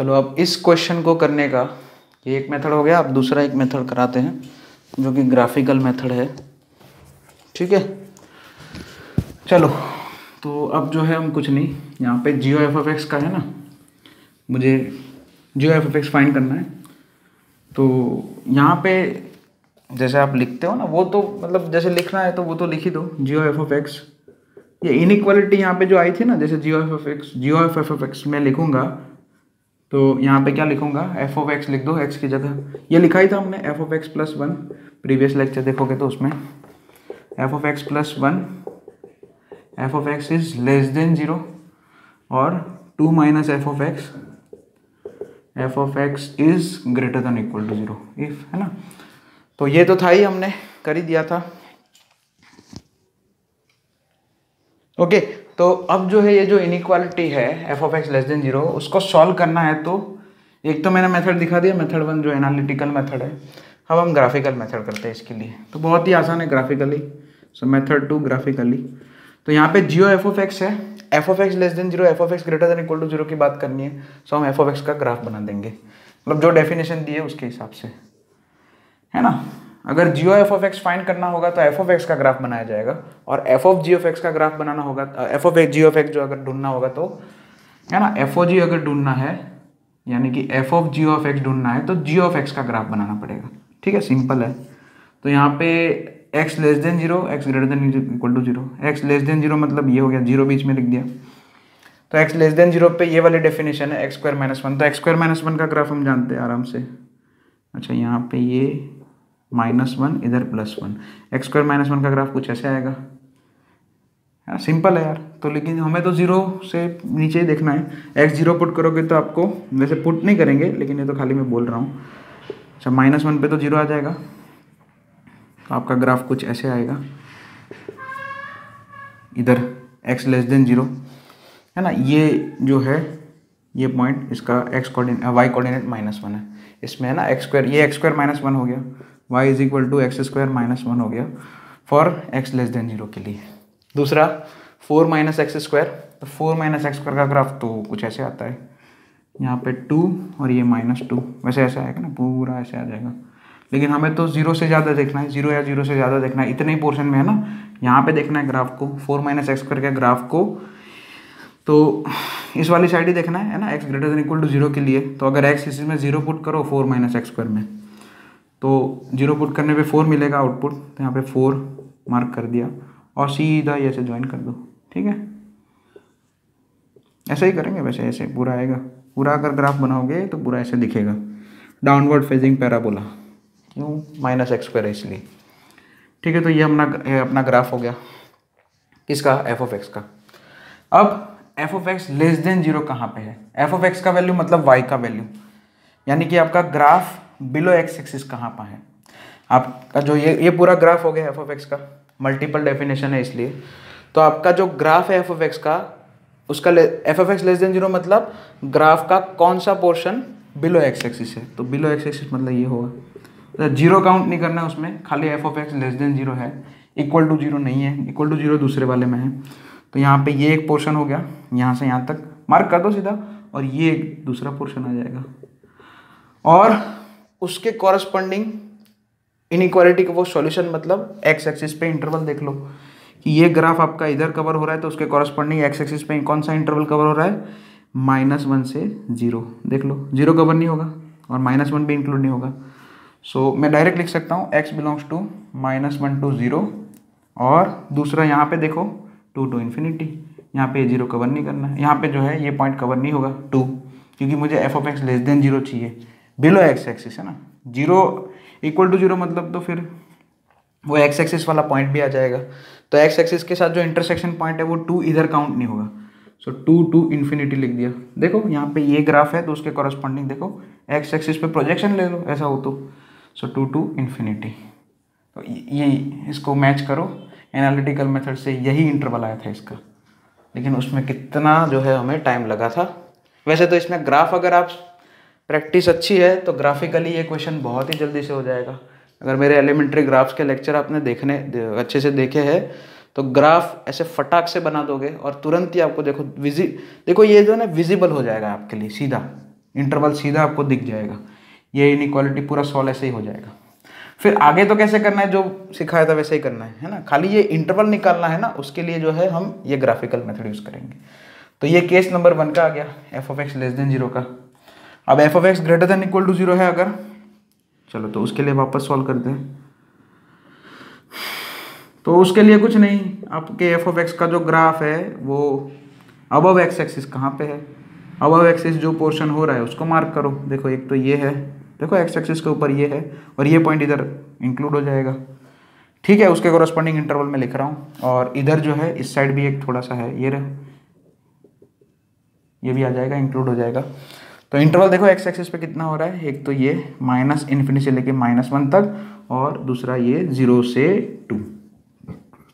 चलो अब इस क्वेश्चन को करने का ये एक मेथड हो गया। अब दूसरा एक मेथड कराते हैं जो कि ग्राफिकल मेथड है। ठीक है, चलो तो अब जो है हम कुछ नहीं, यहाँ पे जियो एफ ऑफ एक्स का है ना, मुझे जियो एफ ऑफ एक्स फाइंड करना है। तो यहाँ पे जैसे आप लिखते हो ना, वो तो मतलब जैसे लिखना है तो वो तो लिख ही दो, जियो एफ ऑफ एक्स। ये इनइक्वालिटी यहाँ पे जो आई थी ना, जैसे जियो एफ ऑफ एक्स में लिखूंगा तो यहाँ पे क्या लिखूंगा, एफ ऑफ एक्स लिख दो एक्स की जगह। ये लिखा ही था हमने f of x plus one, previous lecture देखोगे तो उसमें f of x plus one, f of x is less than zero और two minus f of x is greater than equal to zero if, है ना। तो ये तो था ही, हमने कर ही दिया था। ओके, तो अब जो है ये जो इनइक्वालिटी है F of x less than zero, उसको सॉल्व करना है। तो एक तो मैंने मेथड दिखा दिया, मेथड वन जो एनालिटिकल मेथड है। अब हम ग्राफिकल मेथड करते हैं इसके लिए, तो बहुत ही आसान है graphically. So method to graphically, तो यहाँ पे जियो एफ ऑफ एक्स है, F of x less than zero, F of x greater than equal to zero की बात करनी है। सो हम एफ ऑफ एक्स का ग्राफ बना देंगे, मतलब जो डेफिनेशन दी है उसके हिसाब से, है ना। अगर G O F of X find करना होगा तो एफ ऑफ एक्स का ग्राफ बनाया जाएगा, और F of ji of x का ग्राफ बनाना होगा, F of ji of x जो अगर ढूंढना होगा तो, है ना, एफ ओ जी अगर ढूंढना है, यानी कि F of ji of X ढूंढना है तो जी ऑफ एक्स का ग्राफ बनाना पड़ेगा। ठीक है, सिंपल है। तो यहाँ पे X less than zero, X greater than equal to zero. X less than zero मतलब ये हो गया, जीरो बीच में लिख दिया। तो एक्स लेस देन जीरो पे ये वाली डेफिनेशन है एक्स स्क्वायर माइनस वन। तो एक्स स्क्वायर माइनस वन का ग्राफ हम जानते हैं आराम से। अच्छा, यहाँ पे ये माइनस वन, इधर plus one, x square minus one का ग्राफ कुछ ऐसे आएगा। हाँ, सिंपल है यार। तो लेकिन हमें तो जीरो से नीचे ही देखना है। एक्स जीरो पुट करोगे तो आपको, वैसे पुट नहीं करेंगे लेकिन ये तो खाली मैं बोल रहा हूँ। अच्छा, माइनस वन पे तो जीरो आ जाएगा, तो आपका ग्राफ कुछ ऐसे आएगा। इधर एक्स लेस देन जीरो, है ना, ये जो है ये पॉइंट, इसका X coordinate Y coordinate minus one है। इसमें है ना एक्स स्क्वायर, ये एक्स स्क्वायर माइनस वन हो गया, y is equal to x square minus one हो गया for X less than zero के लिए। दूसरा 4 माइनस एक्स स्क्वायर, तो 4 माइनस एक्स स्क्वायर का ग्राफ तो कुछ ऐसे आता है, यहाँ पे 2 और ये माइनस टू, वैसे ऐसे आएगा ना, पूरा ऐसे आ जाएगा। लेकिन हमें तो जीरो से ज़्यादा देखना है, जीरो या जीरो से ज़्यादा देखना है, इतने ही पोर्शन में, है ना। यहाँ पे देखना है ग्राफ को, 4 माइनस एक्स स्क्वायर के ग्राफ को, तो इस वाली साइड ही देखना है ना, X greater than equal to zero के लिए। तो अगर एक्स इसी में जीरो पुट करो 4 माइनस एक्स स्क्वायर में, तो जीरो पुट करने पे 4 मिलेगा आउटपुट, तो यहाँ पे 4 मार्क कर दिया और सीधा ये से ज्वाइन कर दो। ठीक है, ऐसे ही करेंगे, वैसे ऐसे पूरा आएगा। पूरा अगर ग्राफ बनाओगे तो पूरा ऐसे दिखेगा, डाउनवर्ड फेजिंग पैराबोला, क्यों, माइनस एक्स स्क्वायर है इसलिए। ठीक है, तो ये अपना ग्राफ हो गया किसका, एफ ऑफ एक्स का। अब F of x less than zero कहाँ पे है, एफ ऑफ एक्स का वैल्यू मतलब वाई का वैल्यू, यानी कि आपका ग्राफ बिलो एक्स एक्सिस कहाँ पर है। आपका जो ये पूरा ग्राफ हो गया एफ ऑफ एक्स का, मल्टीपल डेफिनेशन है इसलिए। तो आपका जो ग्राफ है एफ ऑफ एक्स का, उसका F of x less than zero मतलब ग्राफ का कौन सा पोर्शन बिलो एक्स एक्सिस है। तो बिलो एक्स एक्सिस मतलब ये होगा, तो जीरो काउंट नहीं करना है उसमें, खाली F of x less than zero है, इक्वल टू जीरो नहीं है, इक्वल टू जीरो दूसरे वाले में है। तो यहाँ पे ये एक पोर्शन हो गया, यहाँ से यहाँ तक मार्क कर दो सीधा, और ये एक दूसरा पोर्शन आ जाएगा, और उसके कॉरस्पॉन्डिंग इनइक्वालिटी का वो सॉल्यूशन, मतलब एक्स एक्सिस पे इंटरवल देख लो कि ये ग्राफ आपका इधर कवर हो रहा है, तो उसके कॉरस्पॉन्डिंग एक्स एक्सिस पे कौन सा इंटरवल कवर हो रहा है, -1 से 0। देख लो, जीरो कवर नहीं होगा और -1 भी इंक्लूड नहीं होगा। सो मैं डायरेक्ट लिख सकता हूँ x बिलोंग्स टू -1 to 0, और दूसरा यहाँ पे देखो 2 to इन्फिनिटी। यहाँ पे जीरो कवर नहीं करना है, यहाँ पे जो है ये पॉइंट कवर नहीं होगा 2, क्योंकि मुझे F of x less than zero चाहिए, बिलो एक्स एक्सिस, है ना। जीरो इक्वल टू जीरो मतलब तो फिर वो एक्स एक्सिस वाला पॉइंट भी आ जाएगा। तो एक्स एक्सिस के साथ जो इंटरसेक्शन पॉइंट है वो 2 इधर काउंट नहीं होगा। सो 2 to इन्फिनिटी लिख दिया। देखो यहाँ पे ये ग्राफ है तो उसके कॉरस्पॉन्डिंग देखो एक्स एक्सिस पे प्रोजेक्शन ले लो, ऐसा हो तो। सो 2 to इन्फिनिटी, तो ये इसको मैच करो एनालिटिकल मेथड से, यही इंटरवल आया था इसका। लेकिन उसमें कितना जो है हमें टाइम लगा था। वैसे तो इसमें ग्राफ, अगर आप प्रैक्टिस अच्छी है तो ग्राफिकली ये क्वेश्चन बहुत ही जल्दी से हो जाएगा। अगर मेरे एलिमेंट्री ग्राफ्स के लेक्चर आपने अच्छे से देखे हैं तो ग्राफ ऐसे फटाक से बना दोगे और तुरंत ही आपको देखो ये जो है ना विजिबल हो जाएगा आपके लिए सीधा। इंटरवल सीधा आपको दिख जाएगा। ये इनइक्वालिटी पूरा सॉल्व ऐसे ही हो जाएगा। फिर आगे तो कैसे करना है, जो सिखाया था वैसे ही करना है ना, खाली ये इंटरवल निकालना है ना, उसके लिए जो है हम ये ग्राफिकल मेथड यूज़ करेंगे। तो ये केस नंबर 1 का आ गया, F of x less than 0 का। अब F of x greater than equal to 0 है अगर, चलो तो उसके लिए वापस सॉल्व करते हैं। तो उसके लिए कुछ नहीं, आपके एफ ऑफ एक्स का जो ग्राफ है वो अबव एक्स एक्सिस कहाँ पे है, अबव एक्सिस जो पोर्शन हो रहा है उसको मार्क करो। देखो एक तो ये है, देखो एक्स एक्सिस के ऊपर ये है, और ये पॉइंट इधर इंक्लूड हो जाएगा, ठीक है, उसके कोरस्पॉन्डिंग इंटरवल में लिख रहा हूँ। और इधर जो है इस साइड भी एक थोड़ा सा है, ये रहा, ये भी आ जाएगा, इंक्लूड हो जाएगा। तो इंटरवल देखो एक्स एक्सिस पे कितना हो रहा है, एक तो ये -∞ से लेके -1 तक, और दूसरा ये 0 से 2।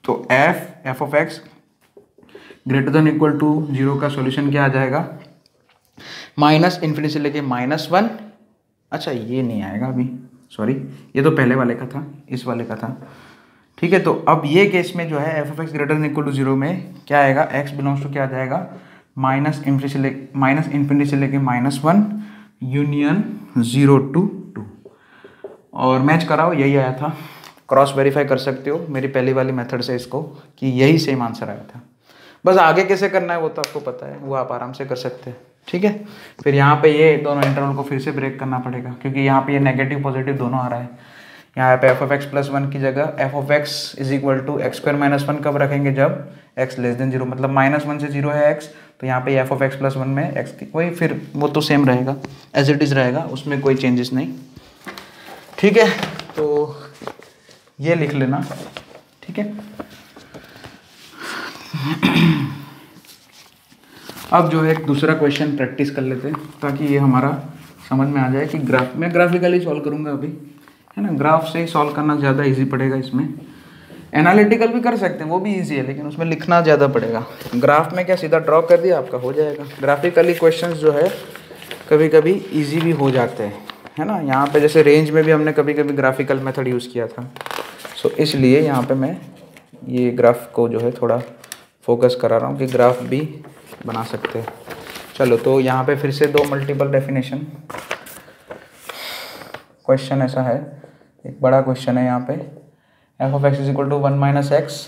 तो F of x greater than equal to 0 का सॉल्यूशन क्या आ जाएगा, -∞ से लेके -1। अच्छा ये नहीं आएगा अभी, सॉरी, ये तो पहले वाले का था, इस वाले का था, ठीक है। तो अब ये केस में जो है F of x greater than equal to 0 में क्या आएगा, एक्स बिलोंग्स टू क्या आ जाएगा, -∞ से लेके -1 यूनियन 0 to 2, और मैच कराओ, यही आया था। क्रॉस वेरीफाई कर सकते हो मेरी पहली वाली मेथड से इसको, कि यही सेम आंसर आया था। बस आगे कैसे करना है वो तो आपको पता है, वो आप आराम से कर सकते हैं, ठीक है। फिर यहाँ पे ये दोनों इंटरवल को फिर से ब्रेक करना पड़ेगा, क्योंकि यहाँ पे ये नेगेटिव पॉजिटिव दोनों आ रहा है। यहाँ पे एफ ऑफ एक्स प्लस 1 की जगह F of x is equal to x square -1 कब रखेंगे, जब एक्स लेस देन 0, मतलब -1 से 0 है एक्स, तो यहाँ पे एफ ऑफ एक्स प्लस 1 में एक्स की वही, फिर वो तो सेम रहेगा, एज इट इज़ रहेगा, उसमें कोई चेंजेस नहीं, ठीक है। तो ये लिख लेना, ठीक है। अब जो है एक दूसरा क्वेश्चन प्रैक्टिस कर लेते हैं, ताकि ये हमारा समझ में आ जाए कि ग्राफ, मैं ग्राफिकली सॉल्व करूँगा अभी, है ना, ग्राफ से ही सॉल्व करना ज़्यादा इजी पड़ेगा। इसमें एनालिटिकल भी कर सकते हैं, वो भी इजी है, लेकिन उसमें लिखना ज़्यादा पड़ेगा। ग्राफ में क्या सीधा ड्रॉ कर दिया आपका हो जाएगा। ग्राफिकली क्वेश्चंस जो है कभी कभी इजी भी हो जाते हैं, है ना। यहाँ पे जैसे रेंज में भी हमने कभी कभी ग्राफिकल मेथड यूज़ किया था, सो इसलिए यहाँ पे मैं ये ग्राफ को जो है थोड़ा फोकस करा रहा हूँ कि ग्राफ भी बना सकते हैं। चलो तो यहाँ पे फिर से 2 मल्टीपल डेफिनेशन। क्वेश्चन ऐसा है, एक बड़ा क्वेश्चन है यहाँ पे, F of x is equal to 1 minus x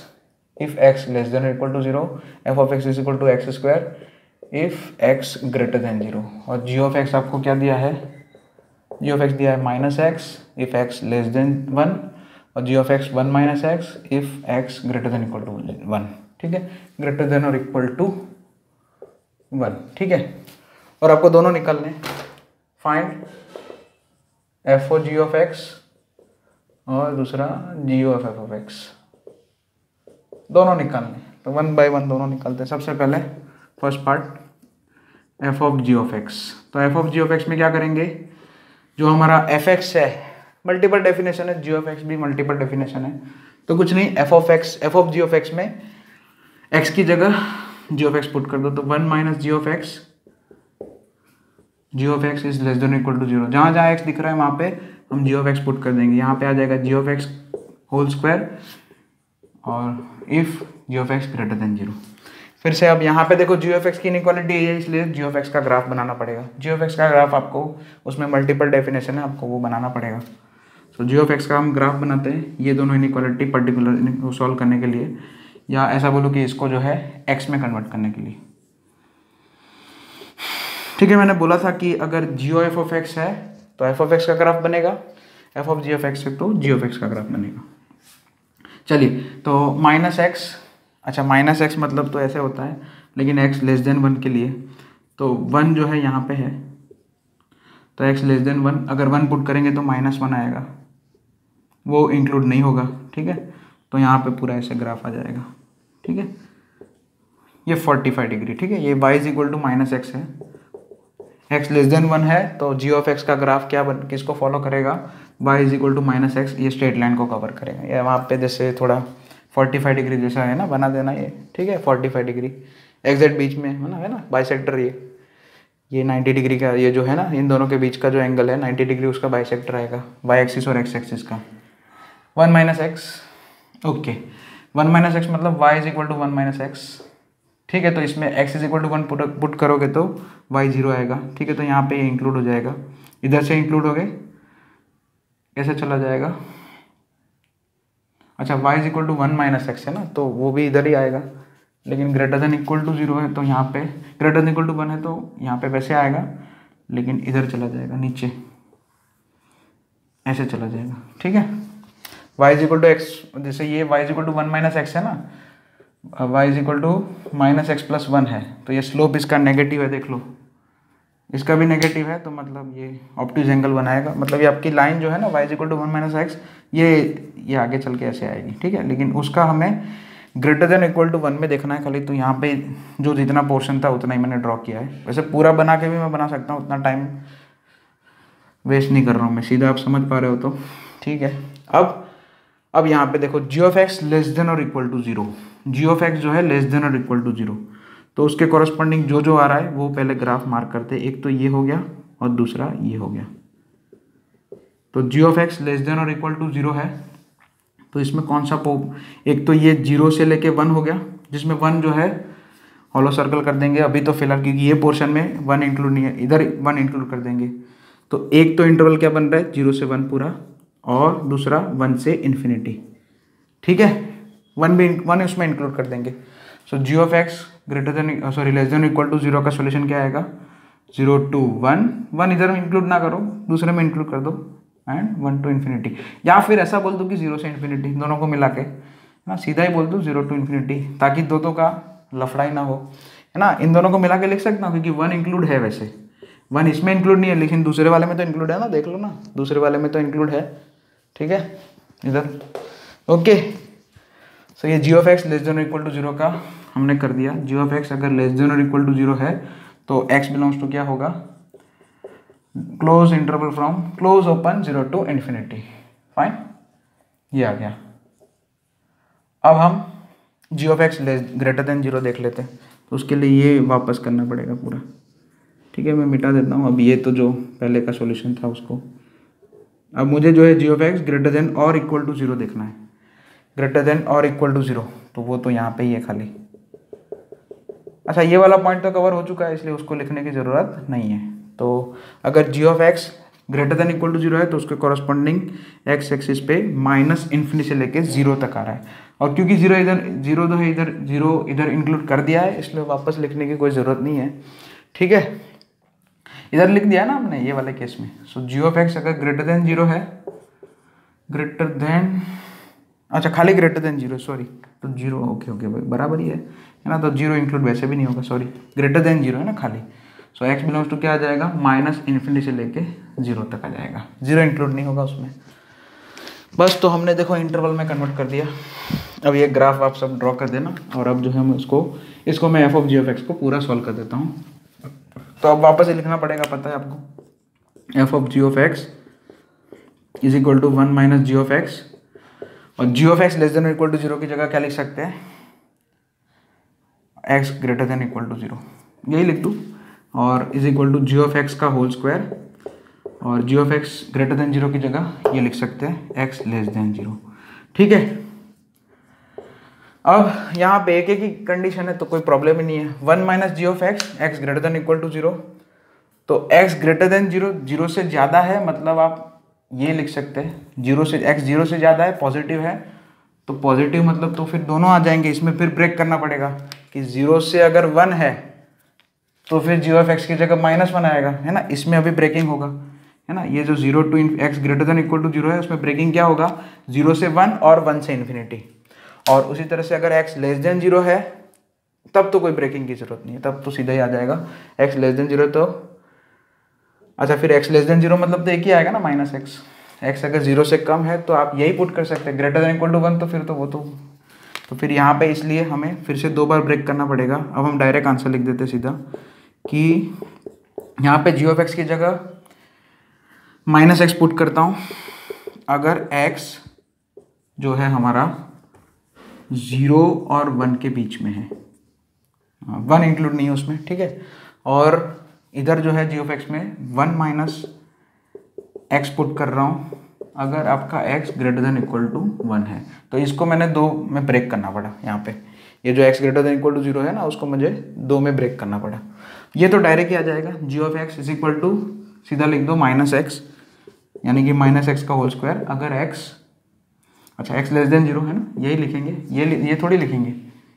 if x less than equal to 0, F of x is equal to x square if x greater than 0, और जी ऑफ एक्स आपको क्या दिया है, जी ऑफ एक्स दिया है -x if x less than 1, और g of x 1 minus x if x greater than equal to 1, ठीक है, ग्रेटर देन और इक्वल टू 1, ठीक है। और आपको दोनों निकालने, find f o g of x और दूसरा g of f of x, दोनों निकालने। तो 1 बाय 1 दोनों निकालते हैं। सबसे पहले first part f of ji of x. तो F of ji of x में क्या करेंगे, जो हमारा एफ एक्स है मल्टीपल डेफिनेशन है, जी ऑफ एक्स भी मल्टीपल डेफिनेशन है, तो कुछ नहीं, f of x, f of ji of x में एक्स की जगह जी ऑफ एक्स पुट कर दो, तो 1 minus ji of X, G of x is less than equal to 0, जहाँ जहाँ एक्स दिख रहा है वहाँ पे हम जी ऑफ एक्स पुट कर देंगे। यहाँ पे आ जाएगा जी ऑफ एक्स होल स्क्वायर और if G of x greater than 0। फिर से अब यहाँ पे देखो जी ऑफ एक्स की इनइक्वालिटी है, इसलिए जी ऑफ एक्स का ग्राफ बनाना पड़ेगा। जी ऑफ एक्स का ग्राफ आपको, उसमें मल्टीपल डेफिनेशन है, आपको वो बनाना पड़ेगा। तो जी ऑफ एक्स का हम ग्राफ बनाते हैं, ये दोनों इनइक्वालिटी पर्टिकुलर सॉल्व करने के लिए, या ऐसा बोलो कि इसको जो है एक्स में कन्वर्ट करने के लिए, ठीक है। मैंने बोला था कि अगर जी एफ ऑफ एक्स है तो एफ ऑफ एक्स का ग्राफ बनेगा, F of ji of X है तो जी ऑफ एक्स का ग्राफ बनेगा। चलिए तो -x, अच्छा -x मतलब तो ऐसे होता है, लेकिन x लेस देन 1 के लिए तो 1 जो है यहाँ पे है, तो x लेस देन 1 अगर 1 पुट करेंगे तो -1 आएगा, वो इंक्लूड नहीं होगा, ठीक है। तो यहाँ पे पूरा ऐसे ग्राफ आ जाएगा, ठीक है। ये 45 डिग्री, ठीक है। ये y is equal to -x है, x लेस देन 1 है, तो जी ऑफ एक्स का ग्राफ क्या किसको फॉलो करेगा, y is equal to -x, ये स्ट्रेट लाइन को कवर करेगा। ये वहाँ पे जैसे थोड़ा 45 डिग्री जैसा है ना, बना देना ये, ठीक है। 45 डिग्री एग्जैक्ट बीच में है ना बाइसेक्टर, ये 90 डिग्री का, ये जो है ना इन दोनों के बीच का जो एंगल है 90 डिग्री, उसका बाइसेक्टर आएगा y एक्सिस और x एक्सिस का। 1 - x, ओके, 1 - x मतलब y is equal to 1 - x, ठीक है, तो इसमें x is equal to 1 put करोगे तो y 0 आएगा। ठीक है, तो यहाँ पे ये इंक्लूड हो जाएगा, इधर से इंक्लूड हो गए, कैसे चला जाएगा, अच्छा y is equal to 1 minus x है ना, तो वो भी इधर ही आएगा, लेकिन ग्रेटर देन इक्वल टू 0 है तो यहाँ पे, ग्रेटर देन इक्वल टू 1 है तो यहाँ पे वैसे आएगा, लेकिन इधर चला जाएगा नीचे, ऐसे चला जाएगा। ठीक है, y is equal to X, जैसे ये y is equal to 1 minus x है ना, y is equal to minus X plus 1 है, तो ये स्लोप इसका नेगेटिव है, देख लो इसका भी नेगेटिव है, तो मतलब ये ऑब्ट्यूज एंगल बनाएगा, मतलब ये आपकी लाइन जो है ना y is equal to 1 minus X, ये आगे चल के ऐसे आएगी। ठीक है, लेकिन उसका हमें ग्रेटर देन इक्वल टू 1 में देखना है खाली, तो यहाँ पे जो जितना पोर्शन था उतना ही मैंने ड्रॉ किया है, वैसे पूरा बना के भी मैं बना सकता हूँ, उतना टाइम वेस्ट नहीं कर रहा हूँ मैं, सीधा आप समझ पा रहे हो तो। ठीक है, अब यहाँ पे देखो G of x less than और equal to 0, G of x जो है लेस देन और इक्वल टू 0, तो उसके कॉरस्पॉन्डिंग जो आ रहा है वो पहले ग्राफ मार्क करते हैं, एक तो ये हो गया और दूसरा ये हो गया। तो G of x less than और इक्वल टू 0 है, तो इसमें कौन सा एक तो ये 0 से लेके 1 हो गया, जिसमें 1 जो है हॉलो सर्कल कर देंगे अभी तो फिलहाल, क्योंकि ये पोर्शन में 1 इंक्लूड नहीं है, इधर 1 इंक्लूड कर देंगे। तो एक तो इंटरवल क्या बन रहा है 0 से 1 पूरा, और दूसरा 1 से इन्फिनिटी। ठीक है, 1 उसमें इंक्लूड कर देंगे। So g of x greater than sorry less than equal to 0 का सोल्यूशन क्या आएगा, 0 to 1, 1 इधर में इंक्लूड ना करो, दूसरे में इंक्लूड कर दो, एंड 1 to इन्फिनिटी, या फिर ऐसा बोल दो कि 0 से इन्फिनिटी दोनों को मिला के, है ना, सीधा ही बोल दो 0 to इन्फिनिटी, ताकि दो का लफड़ाई ना हो, है ना। इन दोनों को मिला के लिख सकता हूँ, क्योंकि 1 इंक्लूड है, वैसे 1 इसमें इंक्लूड नहीं है, लेकिन दूसरे वाले में तो इंक्लूड है ना, देख लो ना, दूसरे वाले में तो इंक्लूड है। ठीक है, इधर ओके। सो ये g of x less than equal to 0 का हमने कर दिया। जी ऑफ एक्स अगर लेस देन और इक्वल टू 0 है तो x बिलोंग्स टू क्या होगा, close interval from close open 0 to infinity. Fine, ये आ गया। अब हम g of x greater than 0 देख लेते हैं, तो उसके लिए ये वापस करना पड़ेगा पूरा। ठीक है, मैं मिटा देता हूँ अब ये तो जो पहले का सॉल्यूशन था उसको। अब मुझे जो है g of x greater than और इक्वल टू 0 देखना है, ग्रेटर देन और इक्वल टू 0, तो वो तो यहाँ पे ही है खाली। अच्छा, ये वाला पॉइंट तो कवर हो चुका है, इसलिए उसको लिखने की ज़रूरत नहीं है। तो अगर g of x greater than equal to 0 है तो उसके कॉरस्पॉन्डिंग एक्स एक्सिस पे माइनस इन्फिनिटी से लेके 0 तक आ रहा है, और क्योंकि 0 इधर 0 तो है, इधर 0 इधर इंक्लूड कर दिया है, इसलिए वापस लिखने की कोई ज़रूरत नहीं है। ठीक है, इधर लिख दिया ना हमने ये वाले केस में। सो जी ऑफ एक्स अगर ग्रेटर देन 0 है, ग्रेटर देन, अच्छा खाली ग्रेटर देन 0, सॉरी, तो 0 ओके भाई बराबर ही है ना, तो 0 इंक्लूड वैसे भी नहीं होगा, सॉरी ग्रेटर देन 0 है ना खाली। सो एक्स बिलोंग्स टू क्या आ जाएगा, माइनस इन्फिनिटी से लेके 0 तक आ जाएगा, 0 इंक्लूड नहीं होगा उसमें। बस, तो हमने देखो इंटरवल में कन्वर्ट कर दिया। अब ये ग्राफ आप सब ड्रॉ कर देना, और अब जो है हम इसको मैं F of ji of X को पूरा सॉल्व कर देता हूँ। तो अब वापस से लिखना पड़ेगा, पता है आपको, f of ji of x is equal to 1 minus ji of x, और g of x less than equal to 0 की जगह क्या लिख सकते हैं, x greater than equal to 0, यही लिख दूँ, और is equal to g of x का होल स्क्वायर, और g of x greater than 0 की जगह ये लिख सकते हैं एक्स लेस देन 0। ठीक है, अब यहाँ पे एक ही कंडीशन है तो कोई प्रॉब्लम ही नहीं है। 1 minus ji of X, X greater than equal to 0, तो एक्स ग्रेटर देन 0, 0 से ज़्यादा है, मतलब आप ये लिख सकते हैं 0 से, एक्स 0 से ज़्यादा है, पॉजिटिव है, तो पॉजिटिव मतलब तो फिर दोनों आ जाएंगे, इसमें फिर ब्रेक करना पड़ेगा कि 0 से अगर 1 है तो फिर जी ऑफ एक्स की जगह -1 आएगा, है ना, इसमें अभी ब्रेकिंग होगा, है ना। ये जो 0 to X greater than equal to 0 है, उसमें ब्रेकिंग क्या होगा, 0 से 1 और 1 से इन्फिनिटी। और उसी तरह से अगर x लेस देन 0 है तब तो कोई ब्रेकिंग की जरूरत नहीं है, तब तो सीधा ही आ जाएगा x लेस देन 0, तो अच्छा फिर x लेस देन 0 मतलब तो एक ही आएगा ना, माइनस एक्स। x अगर 0 से कम है तो आप यही पुट कर सकते हैं, ग्रेटर देन इक्वल टू 1, तो फिर तो वो तो फिर यहाँ पे इसलिए हमें फिर से 2 बार ब्रेक करना पड़ेगा। अब हम डायरेक्ट आंसर लिख देते सीधा कि यहाँ पे जी ऑफ एक्स की जगह -x पुट करता हूँ अगर x जो है हमारा 0 और 1 के बीच में है, 1 इंक्लूड नहीं है उसमें, ठीक है। और इधर जो है जी ऑफ एक्स में 1 माइनस एक्स पुट कर रहा हूँ अगर आपका x greater than equal to 1 है, तो इसको मैंने 2 में ब्रेक करना पड़ा यहाँ पे, ये जो x greater than equal to 0 है ना, उसको मुझे 2 में ब्रेक करना पड़ा। ये तो डायरेक्ट ही आ जाएगा, जी of x is equal to, सीधा लिख दो माइनस एक्स, यानी कि माइनस एक्स का होल स्क्वायर। अगर x, अच्छा x लेस देन 0 है ना, यही लिखेंगे, ये थोड़ी लिखेंगे,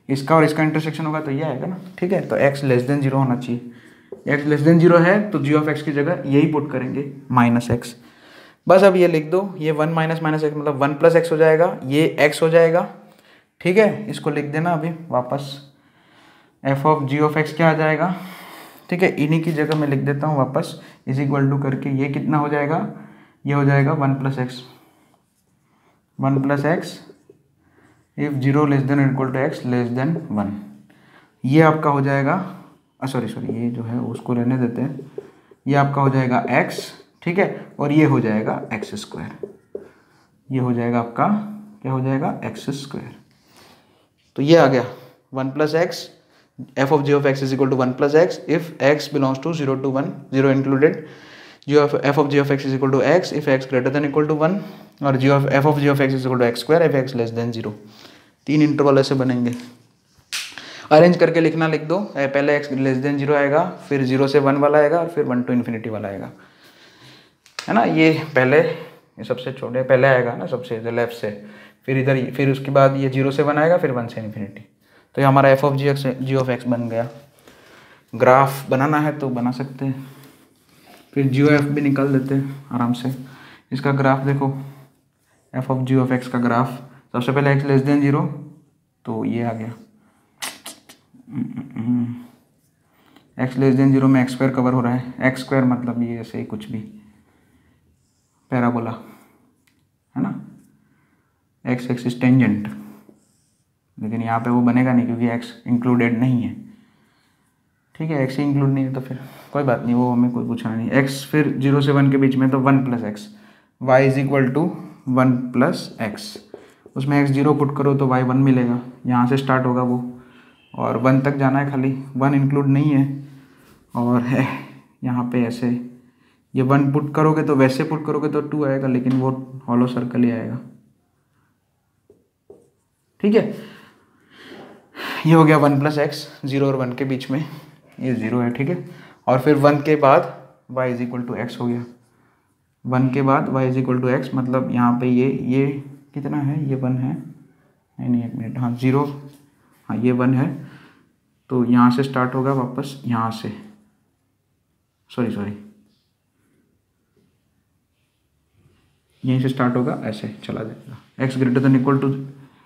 इसका और इसका इंटरसेक्शन होगा तो ये आएगा ना, ठीक है। तो x लेस देन 0 होना चाहिए। x लेस देन 0 है तो जी ऑफ एक्स की जगह यही पुट करेंगे, माइनस एक्स। बस अब ये लिख दो, ये 1 माइनस माइनस एक्स मतलब 1 प्लस एक्स हो जाएगा, ये x हो जाएगा, ठीक है। इसको लिख देना अभी वापस, F of ji of x क्या आ जाएगा, ठीक है। इन्हीं की जगह मैं लिख देता हूँ वापस, इज इक्वल टू करके ये कितना हो जाएगा, ये हो जाएगा 1 plus X, 1 plus x if 0 less than equal to X less than 1। ये आपका हो जाएगा, सॉरी ये जो है उसको रहने देते हैं, ये आपका हो जाएगा x, ठीक है। और ये हो जाएगा एक्स स्क्वायर, ये हो जाएगा आपका क्या हो जाएगा, एक्स स्क्वायर। तो ये आ गया 1 plus x, f of ji of x is equal to 1 plus x if x belongs to 0 to 1, 0 included, g of f of ji of x is equal to x if x greater than equal to 1, और g of f of ji of x is equal to x square if x less than 0। 3 interval ऐसे बनेंगे। Arrange करके लिखना, लिख दो, पहले x less than 0 आएगा, फिर 0 से 1 वाला आएगा, और फिर 1 to इन्फिनिटी वाला आएगा, है ना। ये पहले, ये सबसे छोटे पहले आएगा ना, सबसे लेफ्ट से, फिर इधर, फिर उसके बाद ये 0 से 1 आएगा, फिर 1 से इन्फिनिटी। तो ये हमारा F of ji of X बन गया। ग्राफ बनाना है तो बना सकते हैं, फिर जी एफ भी निकाल देते हैं आराम से। इसका ग्राफ देखो, F of ji of x का ग्राफ, सबसे पहले x लेस देन 0, तो ये आ गया x लेस देन 0 में x स्क्वायर कवर हो रहा है, x स्क्वायर मतलब ये ऐसे ही कुछ भी पैराबोला, है ना, x एक्सिस टेंजेंट, लेकिन यहाँ पे वो बनेगा नहीं क्योंकि x इंक्लूडेड नहीं है, ठीक है। x ही इंक्लूड नहीं है तो फिर कोई बात नहीं, वो हमें कोई पूछना नहीं। x फिर 0 से 1 के बीच में तो 1 plus X, Y is equal to 1 plus X, उसमें x 0 पुट करो तो y 1 मिलेगा, यहाँ से स्टार्ट होगा वो, और 1 तक जाना है खाली, 1 इंक्लूड नहीं है, और है यहाँ पे ऐसे, ये 1 पुट करोगे तो वैसे पुट करोगे तो 2 आएगा, लेकिन वो हॉलो सर्कल ही आएगा, ठीक है। ये हो गया 1 प्लस एक्स, 0 और 1 के बीच में ये 0 है, ठीक है। और फिर 1 के बाद y is equal to X हो गया, 1 के बाद y is equal to X, मतलब यहाँ पे ये कितना है, ये 1 है, नहीं 1 मिनट, हाँ 0, हाँ ये 1 है, तो यहाँ से स्टार्ट होगा वापस, यहाँ से, सॉरी यहीं से स्टार्ट होगा, ऐसे चला जाएगा। x greater than equal to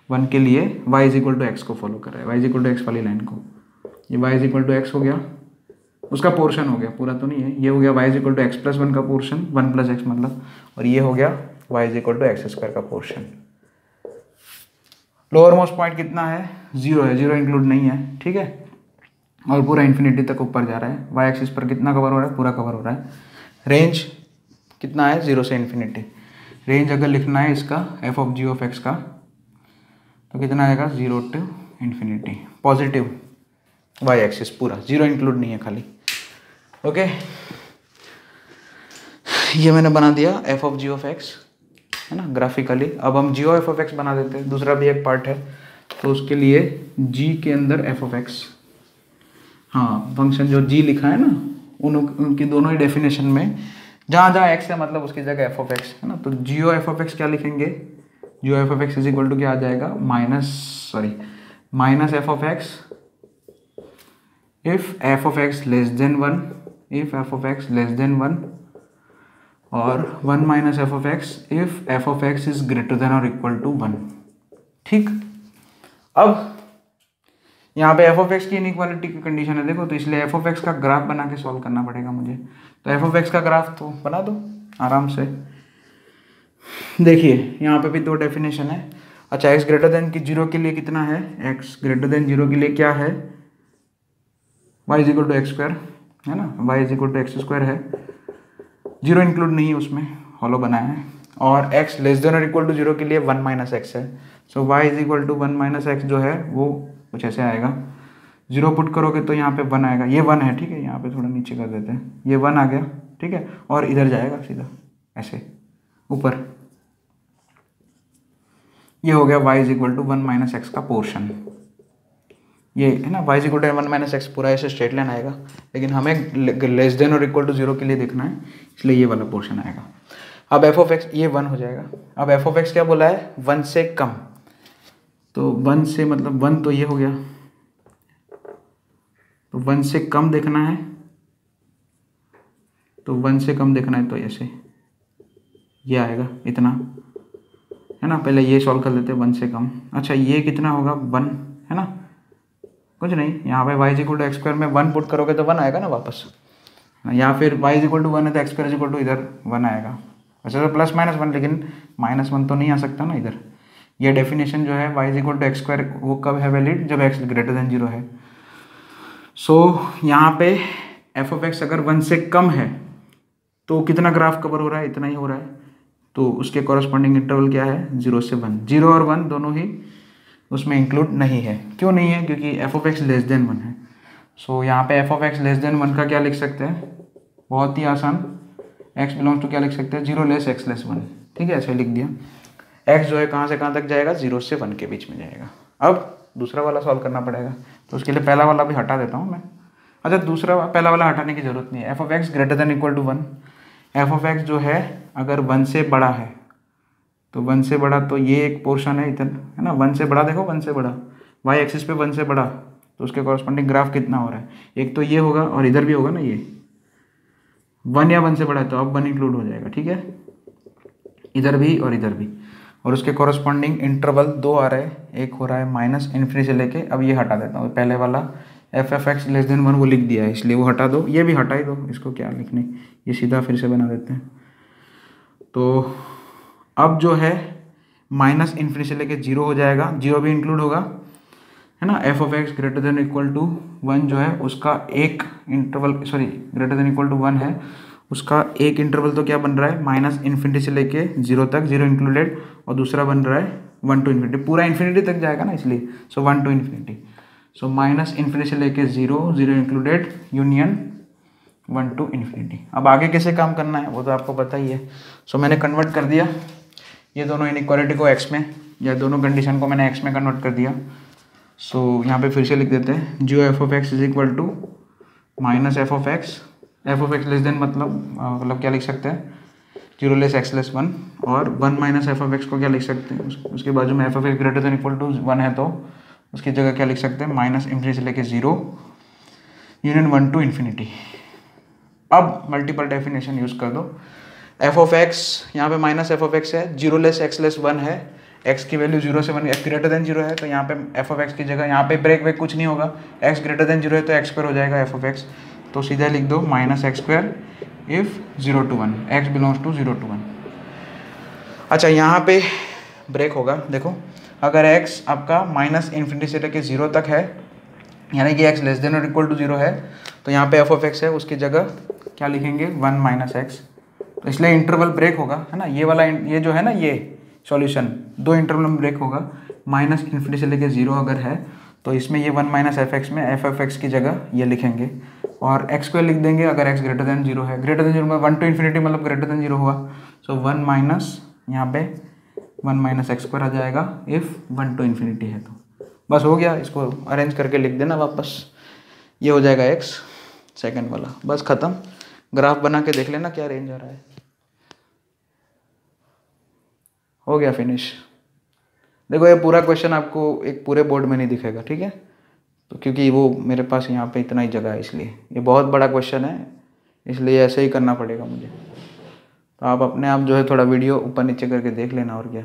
1 के लिए y is equal to X को फॉलो कर रहा है, y is equal to X वाली लाइन को, ये y is equal to X हो गया, उसका पोर्शन हो गया, पूरा तो नहीं है, ये हो गया y is equal to X plus 1 का पोर्शन, 1 प्लस एक्स मतलब, और ये हो गया y is equal to x square का पोर्शन। लोअर मोस्ट पॉइंट कितना है, 0 है, 0 इंक्लूड नहीं है, ठीक है, और पूरा इन्फिनिटी तक ऊपर जा रहा है। y एक्सिस पर कितना कवर हो रहा है, पूरा कवर हो रहा है। रेंज कितना है, 0 से इन्फिनिटी। रेंज अगर लिखना है इसका F of ji of x का, तो कितना आएगा, 0 to infinity, positive y axis पूरा, 0 इंक्लूड नहीं है खाली, ओके। ये मैंने बना दिया F of ji of X, है ना, ग्राफिकली। अब हम जी एफ ऑफ एक्स बना देते हैं, दूसरा भी एक पार्ट है, तो उसके लिए g के अंदर एफ ऑफ एक्स, हाँ फंक्शन जो g लिखा है ना, उनकी दोनों ही डेफिनेशन में जहाँ जहाँ x है मतलब उसकी जगह एफ ऑफ एक्स, है ना। तो जियो एफ ऑफ एक्स क्या लिखेंगे, g o F of x is equal to क्या आ जाएगा, minus f of x if f of x less than 1, if f of x less than 1, और 1 minus f of x if f of x is greater than और equal to 1, ठीक। अब यहाँ पे F of x की inequality की condition है देखो, तो इसलिए एफ ऑफ एक्स का ग्राफ बना के सॉल्व करना पड़ेगा मुझे। तो एफ ऑफ एक्स का ग्राफ तो बना दो आराम से, देखिए यहाँ पे भी 2 डेफिनेशन है। अच्छा, एक्स ग्रेटर देन की 0 के लिए कितना है, एक्स ग्रेटर देन 0 के लिए क्या है, y is equal to x square, है ना, y is equal to x square है, 0 इंक्लूड नहीं है उसमें, हॉलो बनाया है। और x लेस देन और इक्वल टू 0 के लिए 1 माइनस एक्स है, so y is equal to 1 minus x जो है वो कुछ ऐसे आएगा, 0 पुट करोगे तो यहाँ पे 1 आएगा, ये 1 है, ठीक है, यहाँ पे थोड़ा नीचे कर देते हैं, ये 1 आ गया, ठीक है, और इधर जाएगा सीधा ऐसे ऊपर, ये हो गया y is equal to 1 minus x का पोर्शन, ये है ना y equal to one minus x पूरा ऐसे स्ट्रेट लाइन आएगा, लेकिन हमें लेस देन और इक्वल टू 0 के लिए देखना है, इसलिए ये वाला पोर्शन आएगा। अब एफ ऑफ एक्स ये 1 हो जाएगा। अब एफ ऑफ एक्स क्या बोला है, 1 से कम, तो 1 से मतलब 1 तो ये हो गया, तो 1 से कम देखना है, तो 1 से कम देखना है तो ऐसे ये आएगा इतना, है ना। पहले ये सॉल्व कर लेते हैं 1 से कम। अच्छा ये कितना होगा 1, है ना, कुछ नहीं, यहाँ पे y equal to x square में 1 पुट करोगे तो 1 आएगा ना वापस, या फिर y इक्वल टू 1 है तो एक्स स्क्वायर इक्वल टू इधर 1 आएगा। वैसे तो प्लस माइनस 1, लेकिन -1 तो नहीं आ सकता ना इधर। ये डेफिनेशन जो है y equal to x square वो कब है वैलिड, जब x ग्रेटर देन 0 है। सो यहाँ पे एफ ऑफ एक्स अगर 1 से कम है तो कितना ग्राफ कवर हो रहा है, इतना ही हो रहा है, तो उसके कॉरस्पॉन्डिंग इंटरवल क्या है 0 से 1। 0 और 1 दोनों ही उसमें इंक्लूड नहीं है। क्यों नहीं है, क्योंकि F of x less than 1 है। सो यहाँ पे F of x less than 1 का क्या लिख सकते हैं, बहुत ही आसान, एक्स बिलोंग्स टू क्या लिख सकते हैं 0 लेस एक्स लेस 1, ठीक है, ऐसे लिख दिया। एक्स जो है कहाँ से कहाँ तक जाएगा, 0 से 1 के बीच में जाएगा। अब दूसरा वाला सॉल्व करना पड़ेगा, तो उसके लिए पहला वाला भी हटा देता हूँ मैं। अच्छा पहला वाला हटाने की जरूरत नहीं है। F of x greater than equal to 1, f of x जो है अगर 1 से बड़ा है तो 1 से बड़ा, तो ये एक पोर्शन है इतना, है ना, 1 से बड़ा, देखो 1 से बड़ा, वाई एक्सिस पे 1 से बड़ा, तो उसके कॉरस्पॉन्डिंग ग्राफ कितना हो रहा है, एक तो ये होगा और इधर भी होगा ना, ये 1 या 1 से बड़ा है तो अब 1 इंक्लूड हो जाएगा, ठीक है, इधर भी और इधर भी। और उसके कॉरस्पॉन्डिंग इंटरवल 2 आ रहे हैं, एक हो रहा है माइनस इन्फिनिटी से लेके, अब ये हटा देता हूँ, पहले वाला F F x less than 1 वो लिख दिया है, इसलिए वो हटा दो, ये भी हटा ही दो, इसको क्या लिखने, ये सीधा फिर से बना देते हैं। तो अब जो है माइनस इन्फिनिटी से लेके 0 हो जाएगा, 0 भी इंक्लूड होगा, है ना। F of x greater than equal to 1 जो है उसका एक interval, sorry greater than equal to 1 है, उसका एक इंटरवल तो क्या बन रहा है, माइनस इन्फिनिटी से लेके 0 तक, 0 इंक्लूडेड, और दूसरा बन रहा है 1 टू इन्फिनिटी, पूरा इन्फिनिटी तक जाएगा ना इसलिए, so 1 to infinity, so minus infinity से लेके 0, 0 इंक्लूडेड, यूनियन 1 टू इन्फिनिटी। अब आगे कैसे काम करना है वो तो आपको पता ही है। सो मैंने कन्वर्ट कर दिया ये दोनों इनइक्वालिटी को x में, या दोनों कंडीशन को मैंने x में कन्वर्ट कर दिया। सो यहाँ पे फिर से लिख देते हैं, जो f of x is equal to minus f of x less than मतलब क्या लिख सकते हैं 0 लेस एक्स लेस 1, और 1 माइनस एफ ऑफ एक्स को क्या लिख सकते हैं, उसके बाजू में f of x greater than equal to 1 है तो उसकी जगह क्या लिख सकते हैं, माइनस इन्फिनिटी से लेके 0 यूनियन 1 टू इन्फिनिटी। अब मल्टीपल डेफिनेशन यूज़ कर दो, एफ ऑफ एक्स यहाँ पे माइनस एफ ऑफ एक्स है, 0 लेस एक्स लेस 1 है, एक्स की वैल्यू 0 से 1, एक्स ग्रेटर देन 0 है, तो यहाँ पे एफ ऑफ एक्स की जगह यहाँ पे ब्रेक वेक कुछ नहीं होगा, एक्स ग्रेटर देन 0 है तो एक्स स्क्वायर हो जाएगा एफ ऑफ एक्स, तो सीधा लिख दो minus x square if 0 to 1, x belongs to 0 to 1। अच्छा यहाँ पे ब्रेक होगा, देखो अगर एक्स आपका माइनस इन्फिनिटी से लेकर 0 तक है, यानी कि एक्स लेस देन और इक्वल टू 0 है, तो यहाँ पे एफ ऑफ एक्स है, उसकी जगह क्या लिखेंगे 1 माइनस एक्स, तो इसलिए इंटरवल ब्रेक होगा, है ना। ये वाला ये जो है ना ये सॉल्यूशन 2 इंटरवल में ब्रेक होगा, माइनस इन्फिनिटी से लेके 0 अगर है तो इसमें ये 1 माइनस एफ एक्स में एफ एफ एक्स की जगह ये लिखेंगे, और एक्स स्क्वायर लिख देंगे अगर एक्स ग्रेटर देन 0 है, ग्रेटर देन 0 में 1 टू इन्फिनिटी मतलब ग्रेटर देन 0 हुआ, सो 1 माइनस यहाँ पे 1 माइनस एक्स स्क्वायर आ जाएगा इफ़ 1 टू इन्फिनिटी है, तो बस हो गया, इसको अरेंज करके लिख देना वापस, ये हो जाएगा एक्स सेकेंड वाला, बस ख़त्म। ग्राफ बना के देख लेना क्या रेंज आ रहा है, हो गया फिनिश। देखो ये पूरा क्वेश्चन आपको एक पूरे बोर्ड में नहीं दिखेगा, ठीक है, तो क्योंकि वो मेरे पास यहाँ पे इतना ही जगह है, इसलिए ये बहुत बड़ा क्वेश्चन है, इसलिए ऐसे ही करना पड़ेगा मुझे। तो आप अपने आप जो है थोड़ा वीडियो ऊपर नीचे करके देख लेना, और क्या।